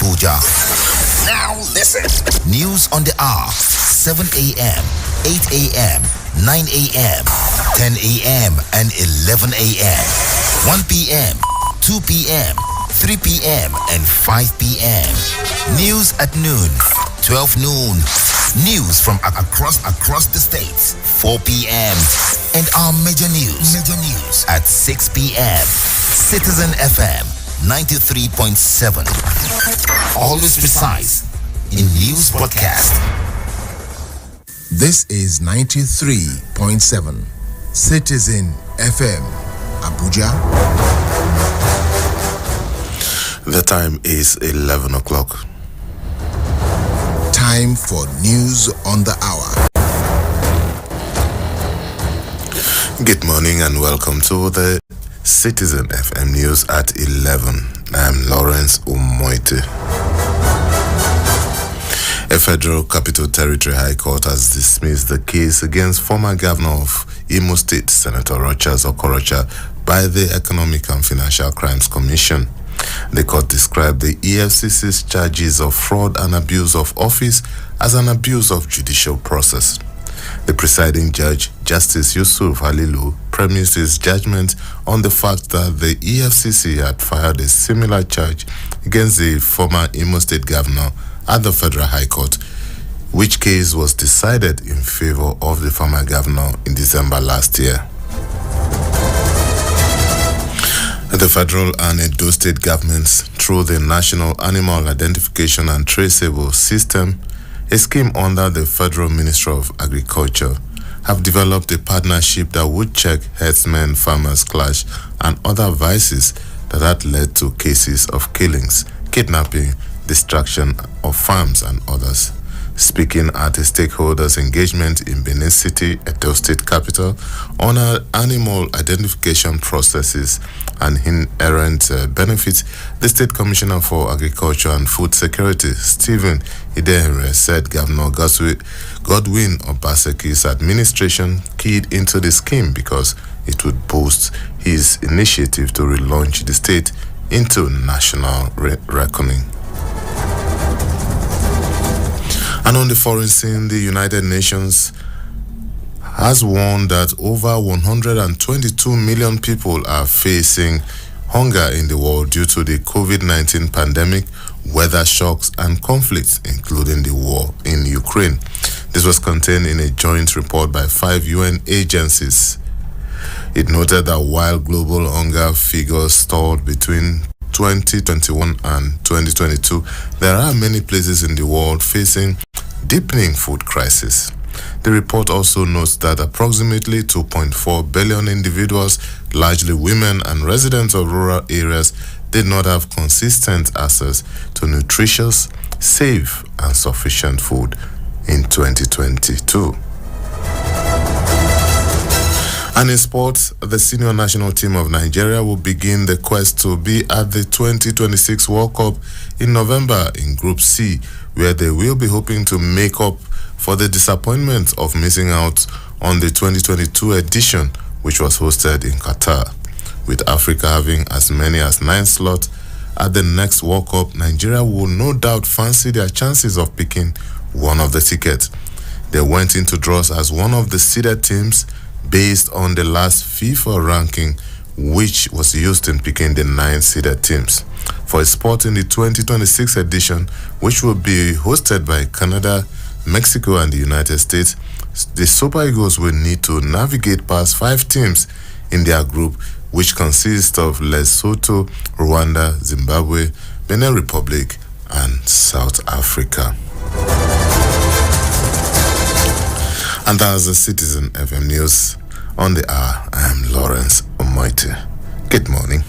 Abuja. Now listen. News on the hour, 7 a.m., 8 a.m., 9 a.m., 10 a.m., and 11 a.m., 1 p.m., 2 p.m., 3 p.m., and 5 p.m. News at noon, 12 noon. News from across the states, 4 p.m. And our major news at 6 p.m. Citizen FM 93.7. Always precise in news broadcast. This is 93.7 Citizen FM Abuja. The time is 11 o'clock. Time for news on the hour. Good morning and welcome to the Citizen FM News at 11. I'm Lawrence Umoite. A Federal Capital Territory High Court has dismissed the case against former Governor of Imo State, Senator Rochas Okorocha, by the Economic and Financial Crimes Commission. The court described the EFCC's charges of fraud and abuse of office as an abuse of judicial process. The presiding judge, Justice Yusuf Halilu, premised his judgment on the fact that the EFCC had filed a similar charge against the former Imo State Governor at the Federal High Court, which case was decided in favor of the former governor in December last year. The federal and Edo state governments, through the National Animal Identification and Traceable System, a scheme under the Federal Ministry of Agriculture, have developed a partnership that would check herdsmen, farmers' clash, and other vices that had led to cases of killings, kidnapping, destruction of farms, and others. Speaking at a stakeholders' engagement in Benin City, Edo State capital, on animal identification processes and inherent benefits, the State Commissioner for Agriculture and Food Security, Stephen Idehere, said Governor Godwin Obaseki's administration keyed into the scheme because it would boost his initiative to relaunch the state into national reckoning. And on the foreign scene, the United Nations has warned that over 122 million people are facing hunger in the world due to the COVID-19 pandemic, weather shocks, and conflicts, including the war in Ukraine. This was contained in a joint report by 5 UN agencies. It noted that while global hunger figures stalled between 2021 and 2022, there are many places in the world facing deepening food crisis. The report also notes that approximately 2.4 billion individuals, largely women and residents of rural areas, did not have consistent access to nutritious, safe, and sufficient food in 2022. And in sports, the senior national team of Nigeria will begin the quest to be at the 2026 World Cup in November in Group C, where they will be hoping to make up for the disappointment of missing out on the 2022 edition, which was hosted in Qatar. With Africa having as many as 9 slots at the next World Cup, Nigeria will no doubt fancy their chances of picking one of the tickets. They went into draws as one of the seeded teams based on the last FIFA ranking, which was used in picking the 9 seeded teams. For a spot in the 2026 edition, which will be hosted by Canada, Mexico, and the United States, the Super Eagles will need to navigate past 5 teams in their group, which consists of Lesotho, Rwanda, Zimbabwe, Benin Republic, and South Africa. And that's the Citizen FM News on the hour. I am Lawrence Umoite. Good morning.